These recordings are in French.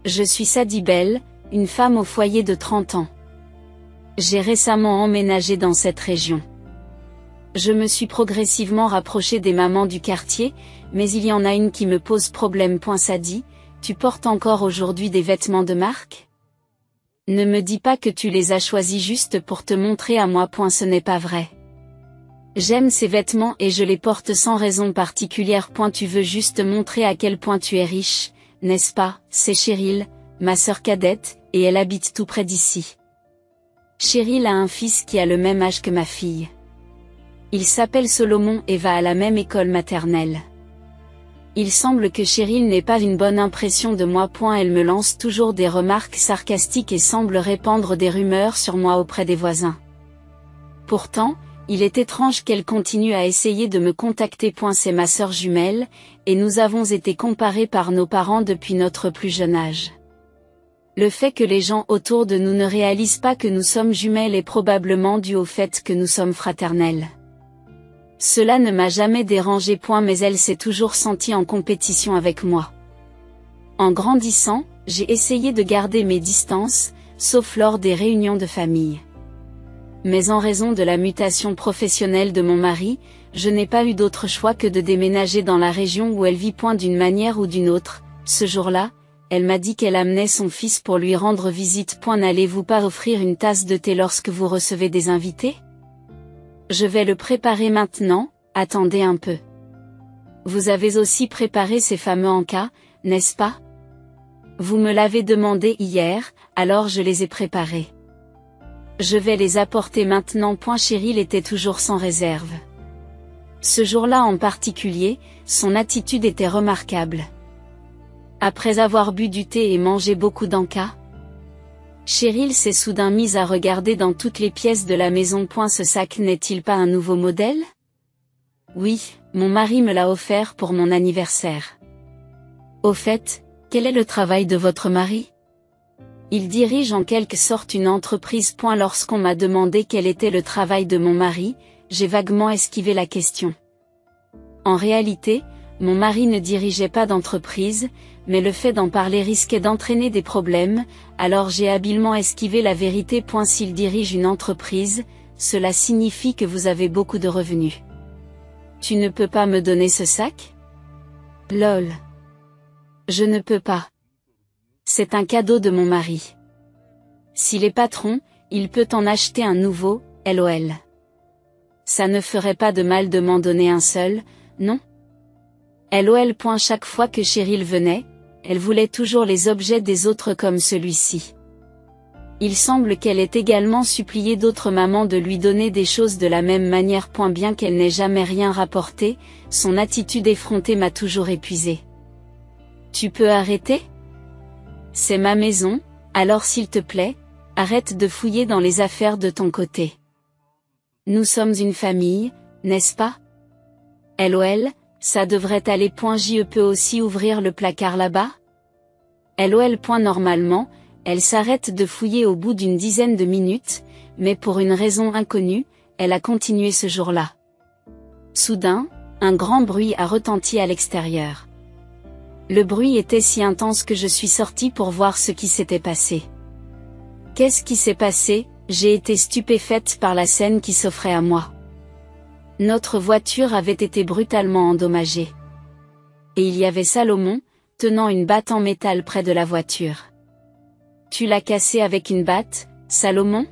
Je suis Sadibel, une femme au foyer de 30 ans. J'ai récemment emménagé dans cette région. Je me suis progressivement rapprochée des mamans du quartier, mais il y en a une qui me pose problème. Sadi, tu portes encore aujourd'hui des vêtements de marque? Ne me dis pas que tu les as choisis juste pour te montrer à moi. Ce n'est pas vrai. J'aime ces vêtements et je les porte sans raison particulière. Tu veux juste montrer à quel point tu es riche, n'est-ce pas? C'est Cheryl, ma sœur cadette, et elle habite tout près d'ici. Cheryl a un fils qui a le même âge que ma fille. Il s'appelle Solomon et va à la même école maternelle. Il semble que Cheryl n'ait pas une bonne impression de moi. Elle me lance toujours des remarques sarcastiques et semble répandre des rumeurs sur moi auprès des voisins. Pourtant, il est étrange qu'elle continue à essayer de me contacter. C'est ma sœur jumelle, et nous avons été comparés par nos parents depuis notre plus jeune âge. Le fait que les gens autour de nous ne réalisent pas que nous sommes jumelles est probablement dû au fait que nous sommes fraternelles. Cela ne m'a jamais dérangée. Mais elle s'est toujours sentie en compétition avec moi. En grandissant, j'ai essayé de garder mes distances, sauf lors des réunions de famille. Mais en raison de la mutation professionnelle de mon mari, je n'ai pas eu d'autre choix que de déménager dans la région où elle vit. D'une manière ou d'une autre, ce jour-là, elle m'a dit qu'elle amenait son fils pour lui rendre visite. N'allez-vous pas offrir une tasse de thé lorsque vous recevez des invités? Je vais le préparer maintenant, attendez un peu. Vous avez aussi préparé ces fameux encas, n'est-ce pas? Vous me l'avez demandé hier, alors je les ai préparés. Je vais les apporter maintenant. Cheryl était toujours sans réserve. Ce jour-là en particulier, son attitude était remarquable. Après avoir bu du thé et mangé beaucoup d'encas, Cheryl s'est soudain mise à regarder dans toutes les pièces de la maison. Ce sac n'est-il pas un nouveau modèle? Oui, mon mari me l'a offert pour mon anniversaire. Au fait, quel est le travail de votre mari? Il dirige en quelque sorte une entreprise. Lorsqu'on m'a demandé quel était le travail de mon mari, j'ai vaguement esquivé la question. En réalité, mon mari ne dirigeait pas d'entreprise, mais le fait d'en parler risquait d'entraîner des problèmes, alors j'ai habilement esquivé la vérité. S'il dirige une entreprise, cela signifie que vous avez beaucoup de revenus. Tu ne peux pas me donner ce sac? Lol. Je ne peux pas. C'est un cadeau de mon mari. S'il est patron, il peut en acheter un nouveau, LOL. Ça ne ferait pas de mal de m'en donner un seul, non? LOL. Chaque fois que Cheryl venait, elle voulait toujours les objets des autres comme celui-ci. Il semble qu'elle ait également supplié d'autres mamans de lui donner des choses de la même manière. Bien qu'elle n'ait jamais rien rapporté, son attitude effrontée m'a toujours épuisée. Tu peux arrêter? C'est ma maison, alors s'il te plaît, arrête de fouiller dans les affaires de ton côté. Nous sommes une famille, n'est-ce pas? LOL, ça devrait aller. Je peux aussi ouvrir le placard là-bas? LOL. Normalement, elle s'arrête de fouiller au bout d'une dizaine de minutes, mais pour une raison inconnue, elle a continué ce jour-là. Soudain, un grand bruit a retenti à l'extérieur. Le bruit était si intense que je suis sortie pour voir ce qui s'était passé. Qu'est-ce qui s'est passé? J'ai été stupéfaite par la scène qui s'offrait à moi. Notre voiture avait été brutalement endommagée. Et il y avait Salomon, tenant une batte en métal près de la voiture. Tu l'as cassée avec une batte, Salomon?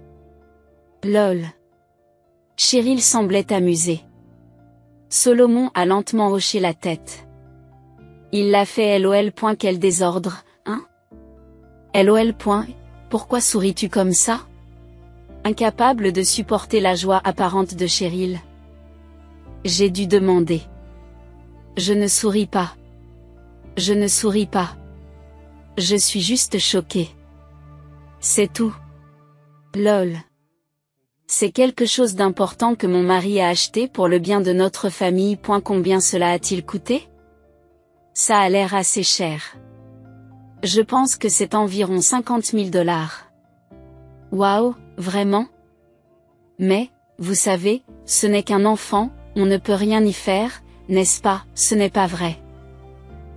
Lol. Cheryl semblait amusée. Solomon a lentement hoché la tête. Il l'a fait. LOL. Quel désordre, hein? LOL. Pourquoi souris-tu comme ça? Incapable de supporter la joie apparente de Cheryl. J'ai dû demander. Je ne souris pas. Je ne souris pas. Je suis juste choquée. C'est tout. Lol. C'est quelque chose d'important que mon mari a acheté pour le bien de notre famille. Combien cela a-t-il coûté? Ça a l'air assez cher. Je pense que c'est environ 50 000 $. Waouh, vraiment? Mais, vous savez, ce n'est qu'un enfant, on ne peut rien y faire, n'est-ce pas? Ce n'est pas vrai.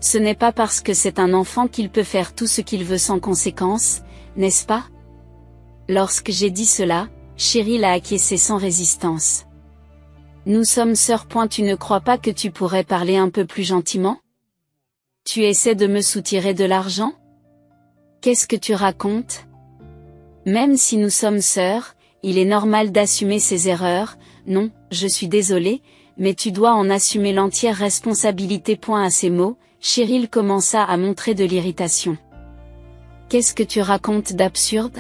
Ce n'est pas parce que c'est un enfant qu'il peut faire tout ce qu'il veut sans conséquence, n'est-ce pas? Lorsque j'ai dit cela, Cheryl a acquiescé sans résistance. Nous sommes sœurs. Tu ne crois pas que tu pourrais parler un peu plus gentiment? Tu essaies de me soutirer de l'argent? Qu'est-ce que tu racontes? Même si nous sommes sœurs, il est normal d'assumer ses erreurs. Non, je suis désolée, mais tu dois en assumer l'entière responsabilité. À ces mots, Cheryl commença à montrer de l'irritation. Qu'est-ce que tu racontes d'absurde?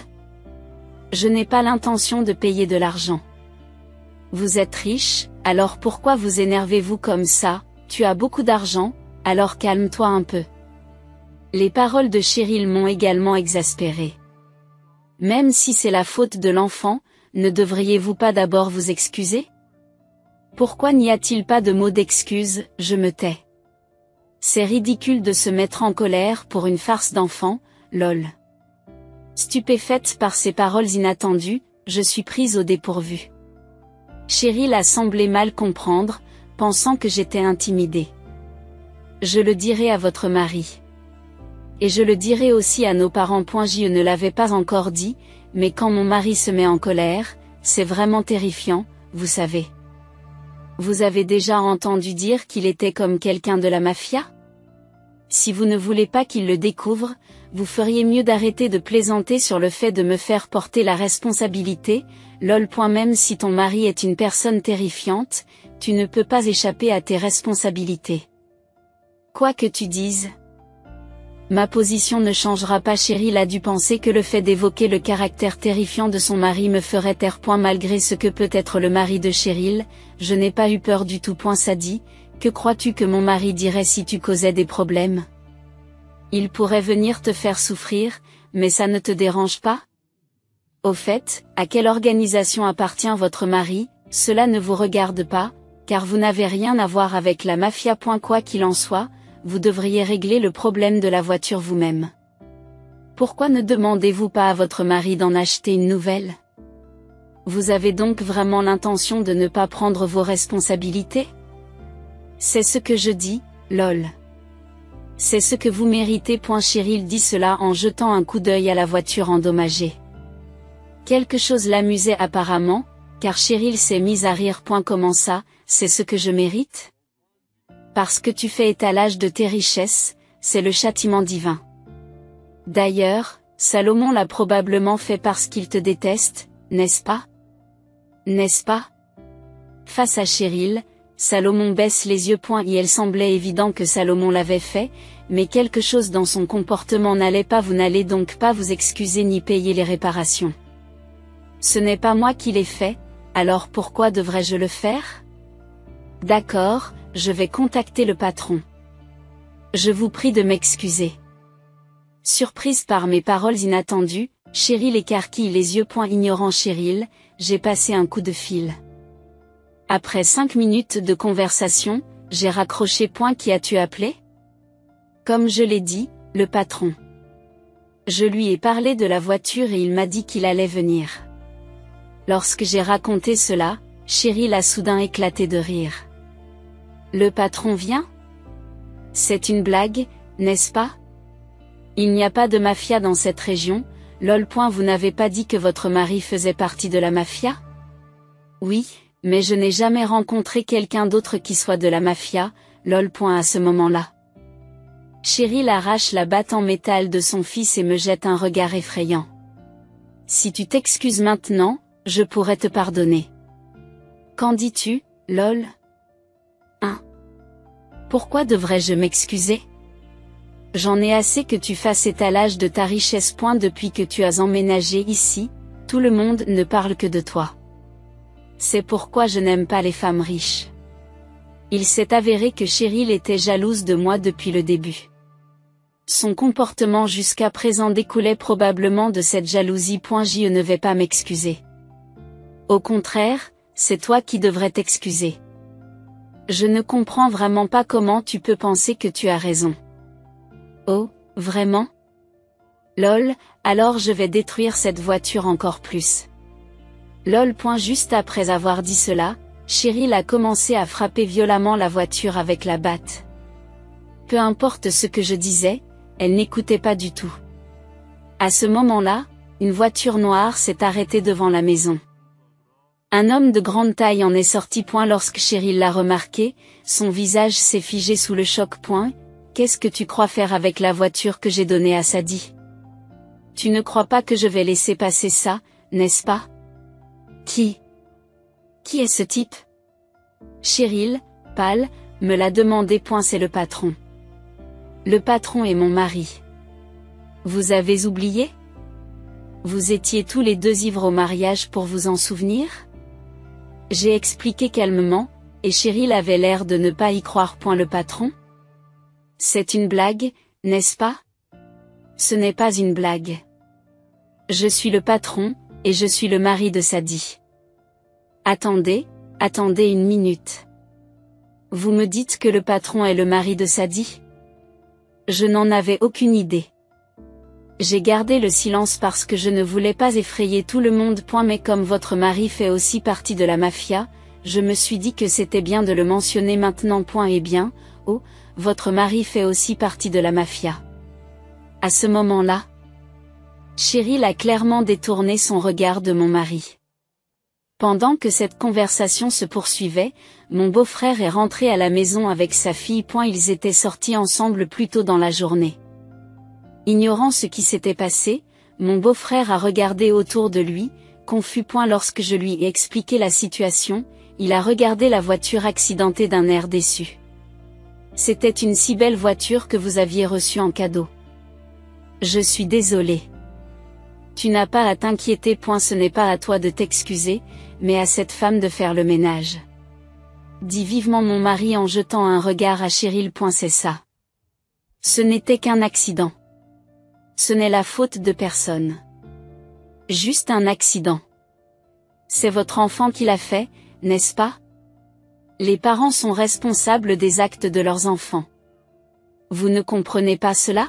Je n'ai pas l'intention de payer de l'argent. Vous êtes riche, alors pourquoi vous énervez-vous comme ça? Tu as beaucoup d'argent, alors calme-toi un peu. Les paroles de Cheryl m'ont également exaspérée. Même si c'est la faute de l'enfant, ne devriez-vous pas d'abord vous excuser? Pourquoi n'y a-t-il pas de mot d'excuse? Je me tais. C'est ridicule de se mettre en colère pour une farce d'enfant, lol. Stupéfaite par ces paroles inattendues, je suis prise au dépourvu. Cheryl a semblé mal comprendre, pensant que j'étais intimidée. Je le dirai à votre mari. Et je le dirai aussi à nos parents. Je ne l'avais pas encore dit, mais quand mon mari se met en colère, c'est vraiment terrifiant, vous savez. Vous avez déjà entendu dire qu'il était comme quelqu'un de la mafia? Si vous ne voulez pas qu'il le découvre, vous feriez mieux d'arrêter de plaisanter sur le fait de me faire porter la responsabilité, lol. Même si ton mari est une personne terrifiante, tu ne peux pas échapper à tes responsabilités. Quoi que tu dises. Ma position ne changera pas. Cheryl a dû penser que le fait d'évoquer le caractère terrifiant de son mari me ferait taire. Malgré ce que peut être le mari de Cheryl, je n'ai pas eu peur du tout. Sadie, que crois-tu que mon mari dirait si tu causais des problèmes? Il pourrait venir te faire souffrir, mais ça ne te dérange pas? Au fait, à quelle organisation appartient votre mari? Cela ne vous regarde pas, car vous n'avez rien à voir avec la mafia. Quoi qu'il en soit, vous devriez régler le problème de la voiture vous-même. Pourquoi ne demandez-vous pas à votre mari d'en acheter une nouvelle? Vous avez donc vraiment l'intention de ne pas prendre vos responsabilités? C'est ce que je dis, lol. C'est ce que vous méritez. Cheryl dit cela en jetant un coup d'œil à la voiture endommagée. Quelque chose l'amusait apparemment, car Cheryl s'est mise à rire. Comment ça, c'est ce que je mérite? Parce que tu fais étalage de tes richesses, c'est le châtiment divin. D'ailleurs, Salomon l'a probablement fait parce qu'il te déteste, n'est-ce pas? N'est-ce pas? Face à Cheryl, Salomon baisse les yeux. Et il semblait évident que Salomon l'avait fait, mais quelque chose dans son comportement n'allait pas. Vous n'allez donc pas vous excuser ni payer les réparations. Ce n'est pas moi qui l'ai fait, alors pourquoi devrais-je le faire? D'accord, je vais contacter le patron. Je vous prie de m'excuser. Surprise par mes paroles inattendues, Cheryl écarquille les yeux. Ignorant Cheryl, j'ai passé un coup de fil. Après 5 minutes de conversation, j'ai raccroché. Qui as-tu appelé? Comme je l'ai dit, le patron. Je lui ai parlé de la voiture et il m'a dit qu'il allait venir. Lorsque j'ai raconté cela, Cheryl a soudain éclaté de rire. Le patron vient? C'est une blague, n'est-ce pas? Il n'y a pas de mafia dans cette région, lol. Vous n'avez pas dit que votre mari faisait partie de la mafia? Oui, mais je n'ai jamais rencontré quelqu'un d'autre qui soit de la mafia, lol. À ce moment-là. Cheryl arrache la batte en métal de son fils et me jette un regard effrayant. Si tu t'excuses maintenant, je pourrais te pardonner. Qu'en dis-tu, lol? Pourquoi devrais-je m'excuser? J'en ai assez que tu fasses étalage de ta richesse. Depuis que tu as emménagé ici, tout le monde ne parle que de toi. C'est pourquoi je n'aime pas les femmes riches. Il s'est avéré que Cheryl était jalouse de moi depuis le début. Son comportement jusqu'à présent découlait probablement de cette jalousie. Je ne vais pas m'excuser. Au contraire, c'est toi qui devrais t'excuser. Je ne comprends vraiment pas comment tu peux penser que tu as raison. Oh, vraiment? Lol, alors je vais détruire cette voiture encore plus. Lol. Juste après avoir dit cela, Cheryl a commencé à frapper violemment la voiture avec la batte. Peu importe ce que je disais, elle n'écoutait pas du tout. À ce moment-là, une voiture noire s'est arrêtée devant la maison. Un homme de grande taille en est sorti. Lorsque Cheryl l'a remarqué, son visage s'est figé sous le choc. Qu'est-ce que tu crois faire avec la voiture que j'ai donnée à Sadie? Tu ne crois pas que je vais laisser passer ça, n'est-ce pas? Qui est ce type? Cheryl, pâle, me l'a demandé. C'est le patron. Le patron est mon mari. Vous avez oublié? Vous étiez tous les deux ivres au mariage pour vous en souvenir? J'ai expliqué calmement, et Cheryl avait l'air de ne pas y croire. Le patron? C'est une blague, n'est-ce pas? Ce n'est pas une blague. Je suis le patron, et je suis le mari de Sadie. Attendez une minute. Vous me dites que le patron est le mari de Sadie? Je n'en avais aucune idée. J'ai gardé le silence parce que je ne voulais pas effrayer tout le monde. Mais comme votre mari fait aussi partie de la mafia, je me suis dit que c'était bien de le mentionner maintenant. Eh bien, oh, votre mari fait aussi partie de la mafia. À ce moment-là, Cheryl a clairement détourné son regard de mon mari. Pendant que cette conversation se poursuivait, mon beau-frère est rentré à la maison avec sa fille. Ils étaient sortis ensemble plus tôt dans la journée. Ignorant ce qui s'était passé, mon beau-frère a regardé autour de lui, confus. Lorsque je lui ai expliqué la situation, il a regardé la voiture accidentée d'un air déçu. C'était une si belle voiture que vous aviez reçue en cadeau. Je suis désolé. Tu n'as pas à t'inquiéter. Ce n'est pas à toi de t'excuser, mais à cette femme de faire le ménage. Dit vivement mon mari en jetant un regard à Cheryl. C'est ça. Ce n'était qu'un accident. Ce n'est la faute de personne. Juste un accident. C'est votre enfant qui l'a fait, n'est-ce pas? Les parents sont responsables des actes de leurs enfants. Vous ne comprenez pas cela?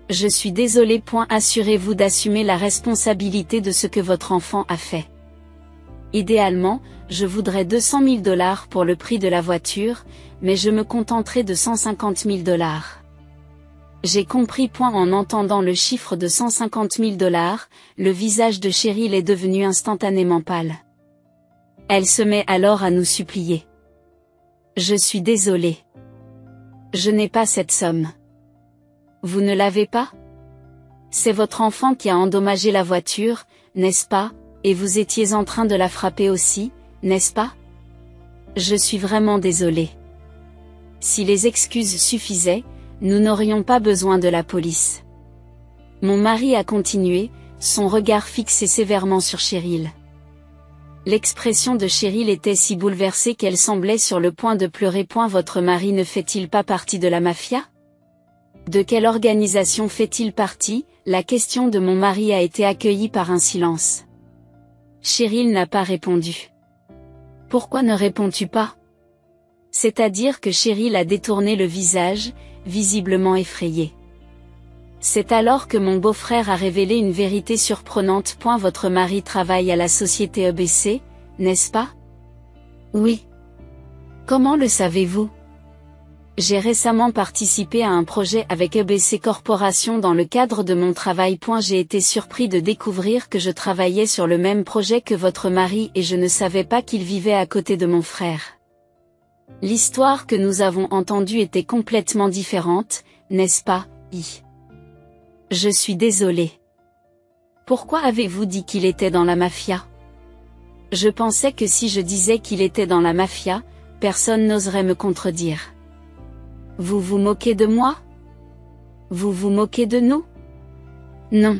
Je suis désolé. Assurez-vous d'assumer la responsabilité de ce que votre enfant a fait. Idéalement, je voudrais 200 000 $ pour le prix de la voiture, mais je me contenterai de 150 000 $. J'ai compris. En entendant le chiffre de 150 000 $, le visage de Cheryl est devenu instantanément pâle. Elle se met alors à nous supplier. Je suis désolée. Je n'ai pas cette somme. Vous ne l'avez pas? C'est votre enfant qui a endommagé la voiture, n'est-ce pas, et vous étiez en train de la frapper aussi, n'est-ce pas? Je suis vraiment désolée. Si les excuses suffisaient, nous n'aurions pas besoin de la police. Mon mari a continué, son regard fixé sévèrement sur Cheryl. L'expression de Cheryl était si bouleversée qu'elle semblait sur le point de pleurer. Votre mari ne fait-il pas partie de la mafia? De quelle organisation fait-il partie? La question de mon mari a été accueillie par un silence. Cheryl n'a pas répondu. Pourquoi ne réponds-tu pas? C'est-à-dire que Cheryl a détourné le visage, visiblement effrayée. C'est alors que mon beau-frère a révélé une vérité surprenante. Votre mari travaille à la société EBC, n'est-ce pas? Oui. Comment le savez-vous? J'ai récemment participé à un projet avec EBC Corporation dans le cadre de mon travail. J'ai été surpris de découvrir que je travaillais sur le même projet que votre mari et je ne savais pas qu'il vivait à côté de mon frère. L'histoire que nous avons entendue était complètement différente, n'est-ce pas, Je suis désolée. Pourquoi avez-vous dit qu'il était dans la mafia? Je pensais que si je disais qu'il était dans la mafia, personne n'oserait me contredire. Vous vous moquez de moi? Vous vous moquez de nous? Non.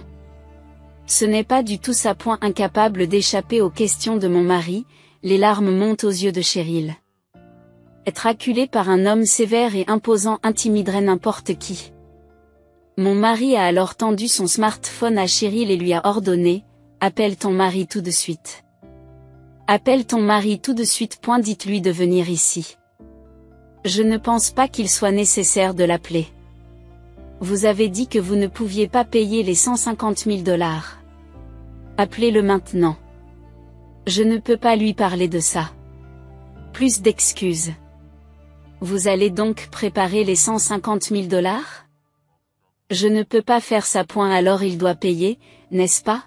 Ce n'est pas du tout ça. Incapable d'échapper aux questions de mon mari, les larmes montent aux yeux de Cheryl. Être acculé par un homme sévère et imposant intimiderait n'importe qui. Mon mari a alors tendu son smartphone à Cheryl et lui a ordonné « Appelle ton mari tout de suite. Appelle ton mari tout de suite. Dites-lui de venir ici. » Je ne pense pas qu'il soit nécessaire de l'appeler. Vous avez dit que vous ne pouviez pas payer les 150 000 $. Appelez-le maintenant. Je ne peux pas lui parler de ça. Plus d'excuses. Vous allez donc préparer les 150 000 dollars? Je ne peux pas faire ça. Alors il doit payer, n'est-ce pas?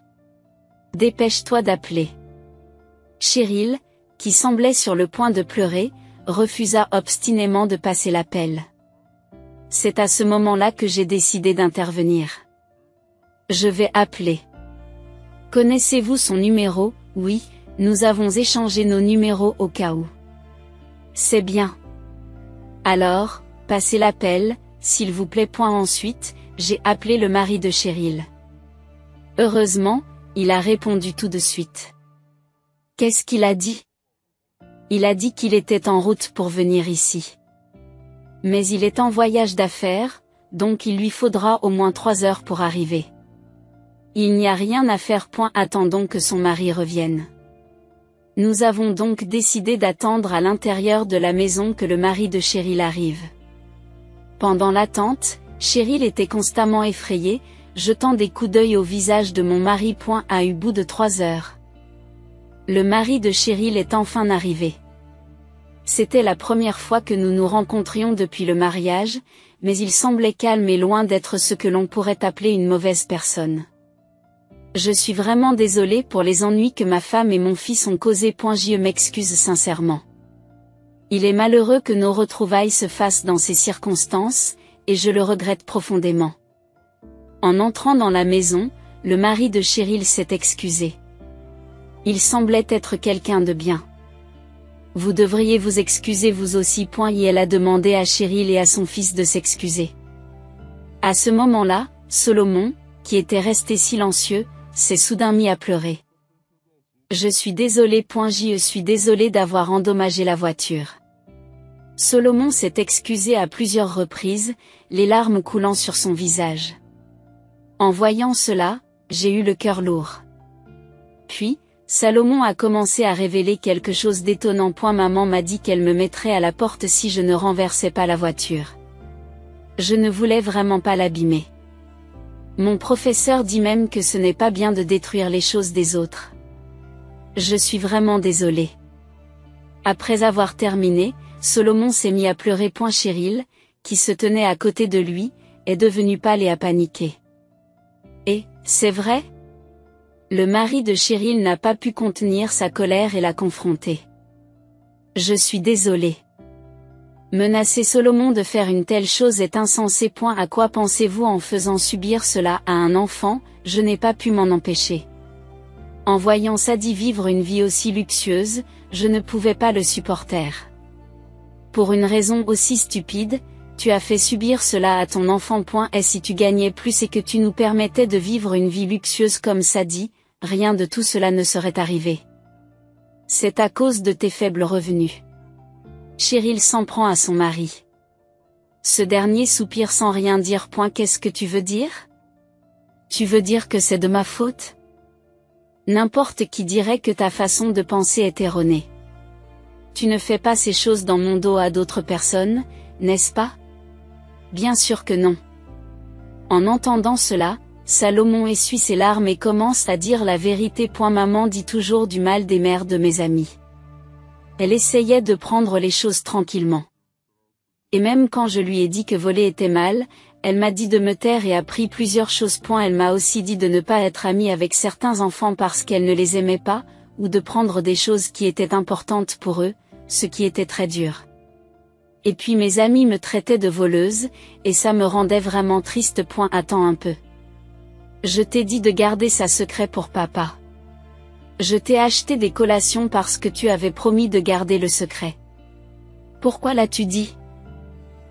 Dépêche-toi d'appeler. Cheryl, qui semblait sur le point de pleurer, refusa obstinément de passer l'appel. C'est à ce moment-là que j'ai décidé d'intervenir. Je vais appeler. Connaissez-vous son numéro? Oui, nous avons échangé nos numéros au cas où. C'est bien. Alors, passez l'appel, s'il vous plaît. Ensuite, j'ai appelé le mari de Cheryl. Heureusement, il a répondu tout de suite. Qu'est-ce qu'il a dit? Il a dit qu'il était en route pour venir ici. Mais il est en voyage d'affaires, donc il lui faudra au moins 3 heures pour arriver. Il n'y a rien à faire. Attendons que son mari revienne. Nous avons donc décidé d'attendre à l'intérieur de la maison que le mari de Cheryl arrive. Pendant l'attente, Cheryl était constamment effrayée, jetant des coups d'œil au visage de mon mari. À eu bout de 3 heures. Le mari de Cheryl est enfin arrivé. C'était la première fois que nous nous rencontrions depuis le mariage, mais il semblait calme et loin d'être ce que l'on pourrait appeler une mauvaise personne. Je suis vraiment désolée pour les ennuis que ma femme et mon fils ont causés. Je m'excuse sincèrement. Il est malheureux que nos retrouvailles se fassent dans ces circonstances, et je le regrette profondément. En entrant dans la maison, le mari de Cheryl s'est excusé. Il semblait être quelqu'un de bien. Vous devriez vous excuser vous aussi. Et elle a demandé à Cheryl et à son fils de s'excuser. À ce moment-là, Solomon, qui était resté silencieux, s'est soudain mis à pleurer. Je suis désolé. Je suis désolé d'avoir endommagé la voiture. Solomon s'est excusé à plusieurs reprises, les larmes coulant sur son visage. En voyant cela, j'ai eu le cœur lourd. Puis, Salomon a commencé à révéler quelque chose d'étonnant. Maman m'a dit qu'elle me mettrait à la porte si je ne renversais pas la voiture. Je ne voulais vraiment pas l'abîmer. Mon professeur dit même que ce n'est pas bien de détruire les choses des autres. Je suis vraiment désolée. Après avoir terminé, Solomon s'est mis à pleurer. Cheryl, qui se tenait à côté de lui, est devenue pâle et a paniqué. Et, c'est vrai? Le mari de Cheryl n'a pas pu contenir sa colère et l'a confronté. Je suis désolée. Menacer Solomon de faire une telle chose est insensé. À quoi pensez-vous en faisant subir cela à un enfant? Je n'ai pas pu m'en empêcher. En voyant Sadie vivre une vie aussi luxueuse, je ne pouvais pas le supporter. Pour une raison aussi stupide, tu as fait subir cela à ton enfant. Et si tu gagnais plus et que tu nous permettais de vivre une vie luxueuse comme Sadie, rien de tout cela ne serait arrivé. C'est à cause de tes faibles revenus. Cheryl s'en prend à son mari. Ce dernier soupire sans rien dire. Qu'est-ce que tu veux dire? Tu veux dire que c'est de ma faute? N'importe qui dirait que ta façon de penser est erronée. Tu ne fais pas ces choses dans mon dos à d'autres personnes, n'est-ce pas? Bien sûr que non. En entendant cela, Salomon essuie ses larmes et commence à dire la vérité. Maman dit toujours du mal des mères de mes amis. Elle essayait de prendre les choses tranquillement. Et même quand je lui ai dit que voler était mal, elle m'a dit de me taire et a appris plusieurs choses. Elle m'a aussi dit de ne pas être amie avec certains enfants parce qu'elle ne les aimait pas, ou de prendre des choses qui étaient importantes pour eux, ce qui était très dur. Et puis mes amis me traitaient de voleuse, et ça me rendait vraiment triste. Attends un peu. Je t'ai dit de garder ça secret pour papa. Je t'ai acheté des collations parce que tu avais promis de garder le secret. Pourquoi l'as-tu dit?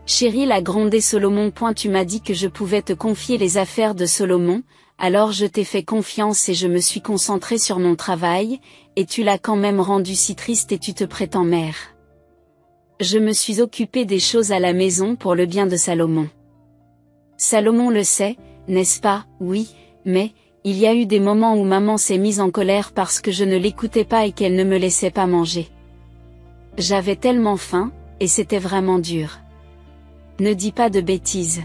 Cheryl a grondé Solomon. Tu m'as dit que je pouvais te confier les affaires de Solomon, alors je t'ai fait confiance et je me suis concentrée sur mon travail, et tu l'as quand même rendu si triste et tu te prétends mère. Je me suis occupée des choses à la maison pour le bien de Salomon. Salomon le sait, n'est-ce pas? Oui, mais, il y a eu des moments où maman s'est mise en colère parce que je ne l'écoutais pas et qu'elle ne me laissait pas manger. J'avais tellement faim, et c'était vraiment dur. Ne dis pas de bêtises.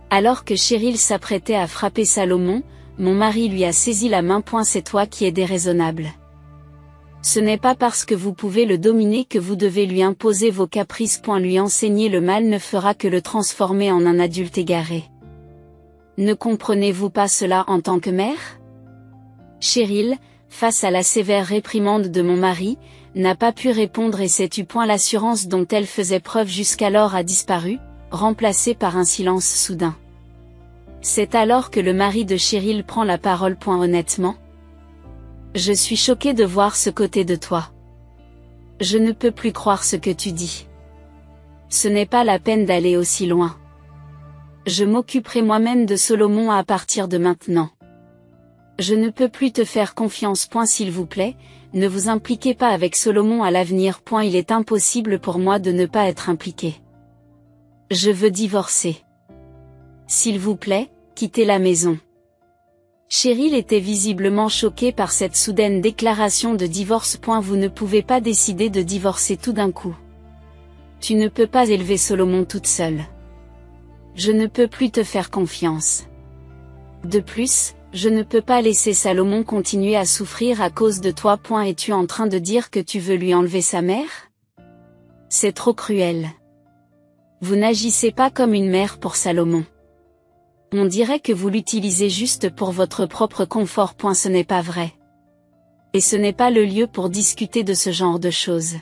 Alors que Cheryl s'apprêtait à frapper Salomon, mon mari lui a saisi la main. C'est toi qui es déraisonnable. Ce n'est pas parce que vous pouvez le dominer que vous devez lui imposer vos caprices. Lui enseigner le mal ne fera que le transformer en un adulte égaré. Ne comprenez-vous pas cela en tant que mère? Cheryl, face à la sévère réprimande de mon mari, n'a pas pu répondre et sais-tu point l'assurance dont elle faisait preuve jusqu'alors a disparu, remplacée par un silence soudain. C'est alors que le mari de Cheryl prend la parole. Honnêtement, je suis choquée de voir ce côté de toi. Je ne peux plus croire ce que tu dis. Ce n'est pas la peine d'aller aussi loin. Je m'occuperai moi-même de Solomon à partir de maintenant. Je ne peux plus te faire confiance. S'il vous plaît, ne vous impliquez pas avec Solomon à l'avenir. Il est impossible pour moi de ne pas être impliqué. Je veux divorcer. S'il vous plaît, quittez la maison. Cheryl était visiblement choquée par cette soudaine déclaration de divorce. Vous ne pouvez pas décider de divorcer tout d'un coup. Tu ne peux pas élever Solomon toute seule. Je ne peux plus te faire confiance. De plus, je ne peux pas laisser Salomon continuer à souffrir à cause de toi. Es-tu en train de dire que tu veux lui enlever sa mère? C'est trop cruel. Vous n'agissez pas comme une mère pour Salomon. On dirait que vous l'utilisez juste pour votre propre confort. Ce n'est pas vrai. Et ce n'est pas le lieu pour discuter de ce genre de choses.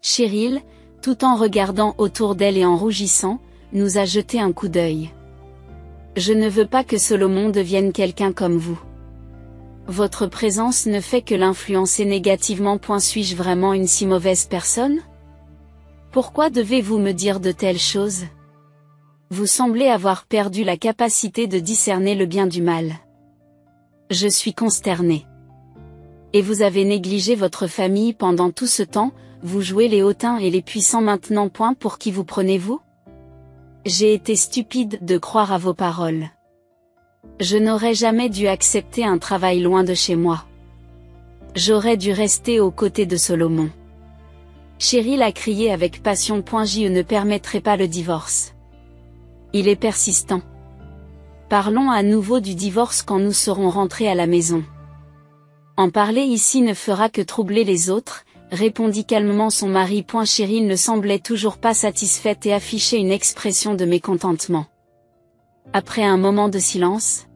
Cheryl, tout en regardant autour d'elle et en rougissant, nous a jeté un coup d'œil. Je ne veux pas que Solomon devienne quelqu'un comme vous. Votre présence ne fait que l'influencer négativement. Suis-je vraiment une si mauvaise personne? Pourquoi devez-vous me dire de telles choses? Vous semblez avoir perdu la capacité de discerner le bien du mal. Je suis consternée. Et vous avez négligé votre famille pendant tout ce temps, vous jouez les hautains et les puissants maintenant. Pour qui vous prenez-vous? J'ai été stupide de croire à vos paroles. Je n'aurais jamais dû accepter un travail loin de chez moi. J'aurais dû rester aux côtés de Solomon. Cheryl a crié avec passion. Je ne permettrai pas le divorce. Il est persistant. Parlons à nouveau du divorce quand nous serons rentrés à la maison. En parler ici ne fera que troubler les autres, répondit calmement son mari. Cheryl ne semblait toujours pas satisfaite et affichait une expression de mécontentement. Après un moment de silence,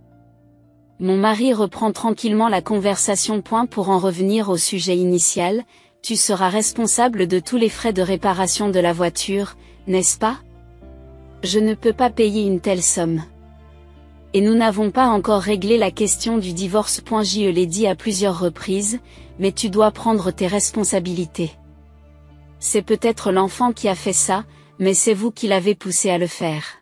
mon mari reprend tranquillement la conversation. Pour en revenir au sujet initial, tu seras responsable de tous les frais de réparation de la voiture, n'est-ce pas? Je ne peux pas payer une telle somme. Et nous n'avons pas encore réglé la question du divorce. Je l'ai dit à plusieurs reprises, mais tu dois prendre tes responsabilités. C'est peut-être l'enfant qui a fait ça, mais c'est vous qui l'avez poussé à le faire.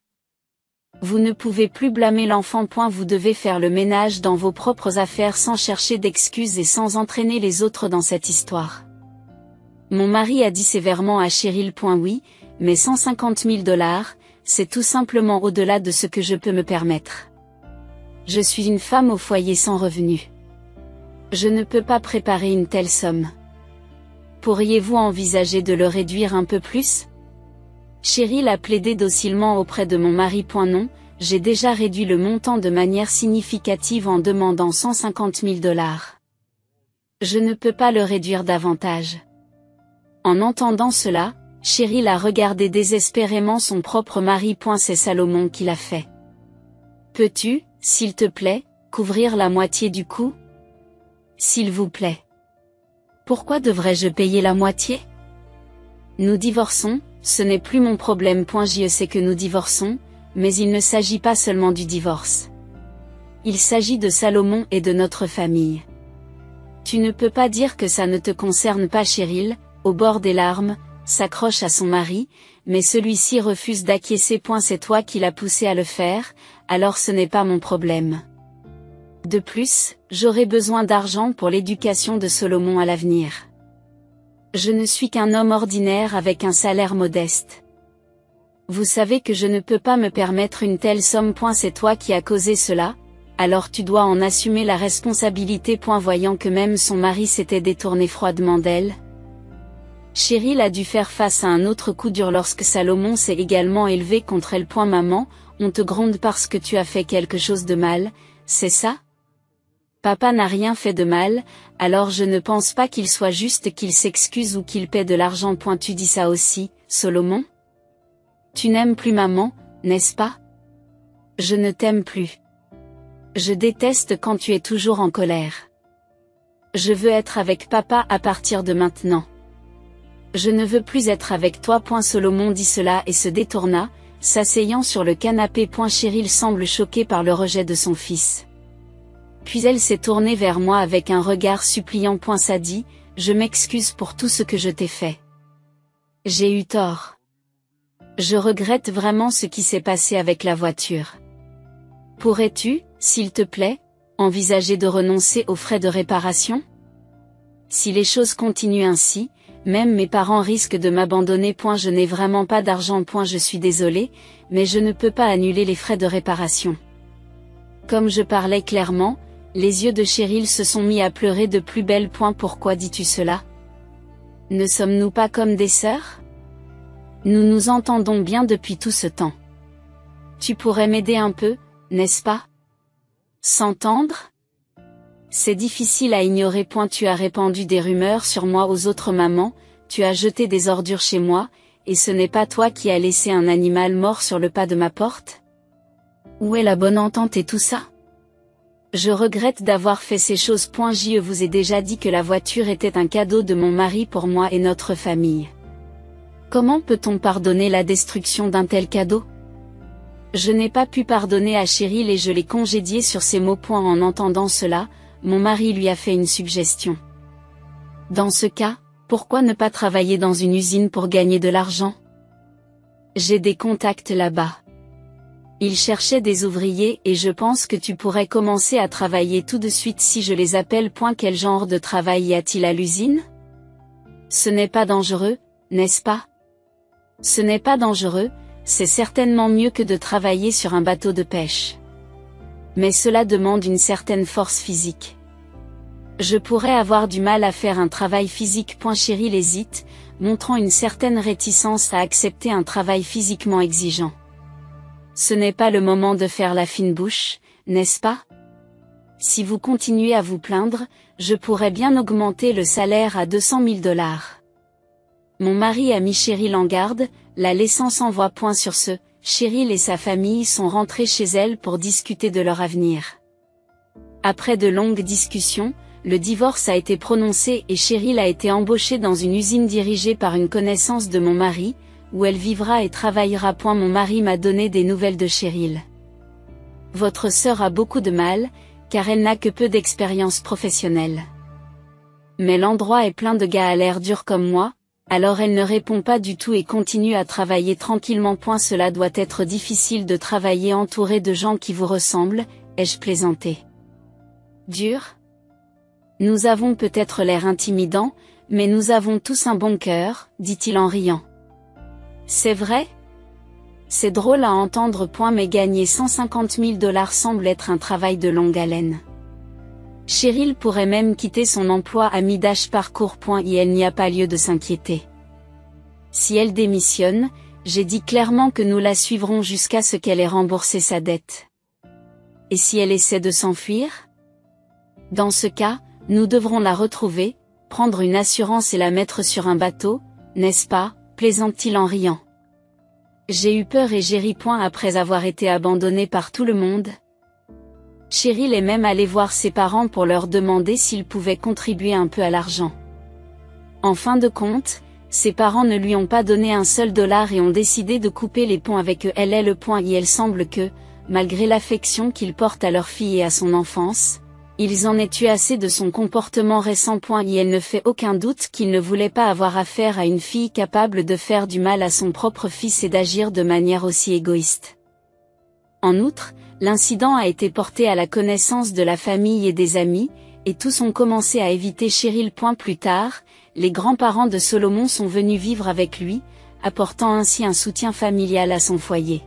Vous ne pouvez plus blâmer l'enfant. Vous devez faire le ménage dans vos propres affaires sans chercher d'excuses et sans entraîner les autres dans cette histoire. Mon mari a dit sévèrement à Cheryl. Oui, mais 150 000 $, c'est tout simplement au-delà de ce que je peux me permettre. Je suis une femme au foyer sans revenu. Je ne peux pas préparer une telle somme. Pourriez-vous envisager de le réduire un peu plus? Cheryl a plaidé docilement auprès de mon mari. Non, j'ai déjà réduit le montant de manière significative en demandant 150 000 $. Je ne peux pas le réduire davantage. En entendant cela, Cheryl a regardé désespérément son propre mari. C'est Salomon qui l'a fait. Peux-tu, s'il te plaît, couvrir la moitié du coût? S'il vous plaît. Pourquoi devrais-je payer la moitié? Nous divorçons, ce n'est plus mon problème. Je sais que nous divorçons, mais il ne s'agit pas seulement du divorce. Il s'agit de Salomon et de notre famille. Tu ne peux pas dire que ça ne te concerne pas. Cheryl, au bord des larmes, s'accroche à son mari, mais celui-ci refuse d'acquiescer. C'est toi qui l'as poussé à le faire, alors ce n'est pas mon problème. De plus, j'aurai besoin d'argent pour l'éducation de Solomon à l'avenir. Je ne suis qu'un homme ordinaire avec un salaire modeste. Vous savez que je ne peux pas me permettre une telle somme. C'est toi qui as causé cela, alors tu dois en assumer la responsabilité. Voyant que même son mari s'était détourné froidement d'elle, Cheryl a dû faire face à un autre coup dur lorsque Salomon s'est également élevé contre elle. Maman, on te gronde parce que tu as fait quelque chose de mal, c'est ça? Papa n'a rien fait de mal, alors je ne pense pas qu'il soit juste qu'il s'excuse ou qu'il paie de l'argent. Tu dis ça aussi, Solomon? Tu n'aimes plus maman, n'est-ce pas? Je ne t'aime plus. Je déteste quand tu es toujours en colère. Je veux être avec papa à partir de maintenant. Je ne veux plus être avec toi. Solomon dit cela et se détourna, s'asseyant sur le canapé. Cheryl semble choquée par le rejet de son fils. Puis elle s'est tournée vers moi avec un regard suppliant. Ça dit, je m'excuse pour tout ce que je t'ai fait. J'ai eu tort. Je regrette vraiment ce qui s'est passé avec la voiture. Pourrais-tu, s'il te plaît, envisager de renoncer aux frais de réparation? Si les choses continuent ainsi, même mes parents risquent de m'abandonner. Je n'ai vraiment pas d'argent. Je suis désolée, mais je ne peux pas annuler les frais de réparation. Comme je parlais clairement, les yeux de Cheryl se sont mis à pleurer de plus belle. Pourquoi dis-tu cela? Ne sommes-nous pas comme des sœurs? Nous nous entendons bien depuis tout ce temps. Tu pourrais m'aider un peu, n'est-ce pas? S'entendre? C'est difficile à ignorer. Tu as répandu des rumeurs sur moi aux autres mamans, tu as jeté des ordures chez moi, et ce n'est pas toi qui as laissé un animal mort sur le pas de ma porte? Où est la bonne entente et tout ça? Je regrette d'avoir fait ces choses. Je vous ai déjà dit que la voiture était un cadeau de mon mari pour moi et notre famille. Comment peut-on pardonner la destruction d'un tel cadeau? Je n'ai pas pu pardonner à Cheryl et je l'ai congédiée sur ces mots. En entendant cela, mon mari lui a fait une suggestion. Dans ce cas, pourquoi ne pas travailler dans une usine pour gagner de l'argent? J'ai des contacts là-bas. Ils cherchaient des ouvriers et je pense que tu pourrais commencer à travailler tout de suite si je les appelle. Quel genre de travail y a-t-il à l'usine? Ce n'est pas dangereux, n'est-ce pas? Ce n'est pas dangereux, c'est certainement mieux que de travailler sur un bateau de pêche. Mais cela demande une certaine force physique. Je pourrais avoir du mal à faire un travail physique. Cheryl hésite, montrant une certaine réticence à accepter un travail physiquement exigeant. Ce n'est pas le moment de faire la fine bouche, n'est-ce pas? Si vous continuez à vous plaindre, je pourrais bien augmenter le salaire à 200 000 $. Mon mari a mis Cheryl en garde, la laissant sans voix. Sur ce, Cheryl et sa famille sont rentrés chez elle pour discuter de leur avenir. Après de longues discussions, le divorce a été prononcé et Cheryl a été embauchée dans une usine dirigée par une connaissance de mon mari, où elle vivra et travaillera. Mon mari m'a donné des nouvelles de Cheryl. Votre sœur a beaucoup de mal, car elle n'a que peu d'expérience professionnelle. Mais l'endroit est plein de gars à l'air dur comme moi, alors elle ne répond pas du tout et continue à travailler tranquillement. Cela doit être difficile de travailler entouré de gens qui vous ressemblent, ai-je plaisanté. Dur? Nous avons peut-être l'air intimidant, mais nous avons tous un bon cœur, dit-il en riant. C'est vrai? C'est drôle à entendre. Mais gagner 150 000 $ semble être un travail de longue haleine. Cheryl pourrait même quitter son emploi à mi-parcours. Et elle n'y a pas lieu de s'inquiéter. Si elle démissionne, j'ai dit clairement que nous la suivrons jusqu'à ce qu'elle ait remboursé sa dette. Et si elle essaie de s'enfuir? Dans ce cas, nous devrons la retrouver, prendre une assurance et la mettre sur un bateau, n'est-ce pas? Plaisante-t-il en riant. J'ai eu peur et j'ai ri. Après avoir été abandonnée par tout le monde. Cheryl est même allée voir ses parents pour leur demander s'ils pouvaient contribuer un peu à l'argent. En fin de compte, ses parents ne lui ont pas donné un seul dollar et ont décidé de couper les ponts avec eux. Il semble que, malgré l'affection qu'ils portent à leur fille et à son enfance, ils en aient eu assez de son comportement récent. Il ne fait aucun doute qu'il ne voulait pas avoir affaire à une fille capable de faire du mal à son propre fils et d'agir de manière aussi égoïste. En outre, l'incident a été porté à la connaissance de la famille et des amis, et tous ont commencé à éviter Cheryl. Plus tard, les grands-parents de Solomon sont venus vivre avec lui, apportant ainsi un soutien familial à son foyer.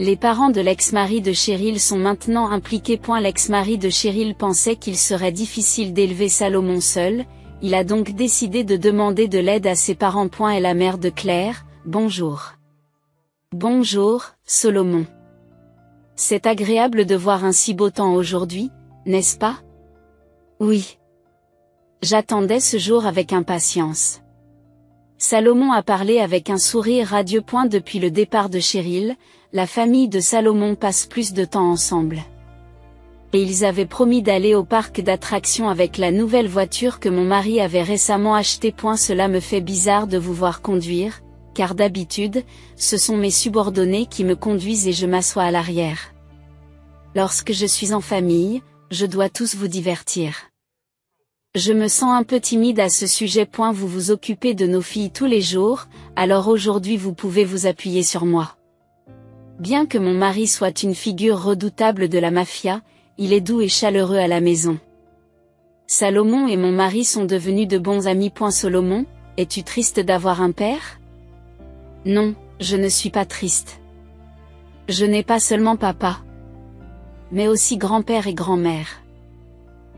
Les parents de l'ex-mari de Cheryl sont maintenant impliqués. L'ex-mari de Cheryl pensait qu'il serait difficile d'élever Salomon seul, il a donc décidé de demander de l'aide à ses parents. Et la mère de Claire, bonjour. Bonjour, Solomon. C'est agréable de voir un si beau temps aujourd'hui, n'est-ce pas? Oui. J'attendais ce jour avec impatience. Salomon a parlé avec un sourire radieux. Depuis le départ de Cheryl, la famille de Salomon passe plus de temps ensemble. Et ils avaient promis d'aller au parc d'attractions avec la nouvelle voiture que mon mari avait récemment achetée. Cela me fait bizarre de vous voir conduire, car d'habitude, ce sont mes subordonnés qui me conduisent et je m'assois à l'arrière. Lorsque je suis en famille, je dois tous vous divertir. Je me sens un peu timide à ce sujet. Vous vous occupez de nos filles tous les jours, alors aujourd'hui vous pouvez vous appuyer sur moi. Bien que mon mari soit une figure redoutable de la mafia, il est doux et chaleureux à la maison. Salomon et mon mari sont devenus de bons amis. Salomon, es-tu triste d'avoir un père? Non, je ne suis pas triste. Je n'ai pas seulement papa, mais aussi grand-père et grand-mère.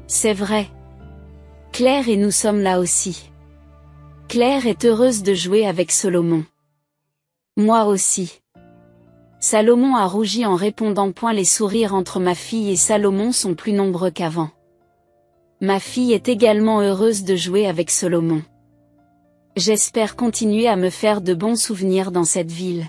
C'est vrai. Claire et nous sommes là aussi. Claire est heureuse de jouer avec Salomon. Moi aussi. Salomon a rougi en répondant. Les sourires entre ma fille et Salomon sont plus nombreux qu'avant. Ma fille est également heureuse de jouer avec Salomon. J'espère continuer à me faire de bons souvenirs dans cette ville.